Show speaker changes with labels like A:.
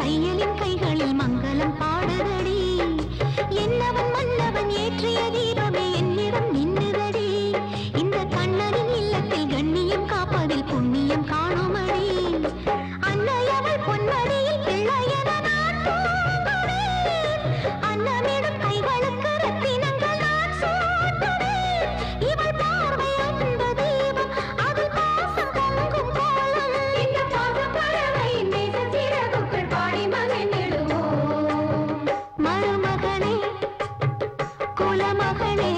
A: தையலின் கைகளில் மங்களம் பாடுதடி. என்னவன் மன்னவன் ஏற்றிய தீபமே என்னிடம் நின்னுதடி. இந்த கண்ணனின் இல்லத்தில் கண்ணியம் காப்பதில் புண்ணியம் காணுமடி. அன்னையவள் பொன்மடியில் பிள்ளையன நான் தூங்குவேன். அன்னமிடும் கைகளுக்கு ரத்தினங்கள் நான் சூட்டுவேன். இவள் பார்வை அந்த தீபம், அது பாசம் பொங்கும் கோலம். இந்த பாசம் பறவையின் நேச சிறகுக்குள் பாடி மகிழ்ந்திடுவோம். மருமகனே குலமகனே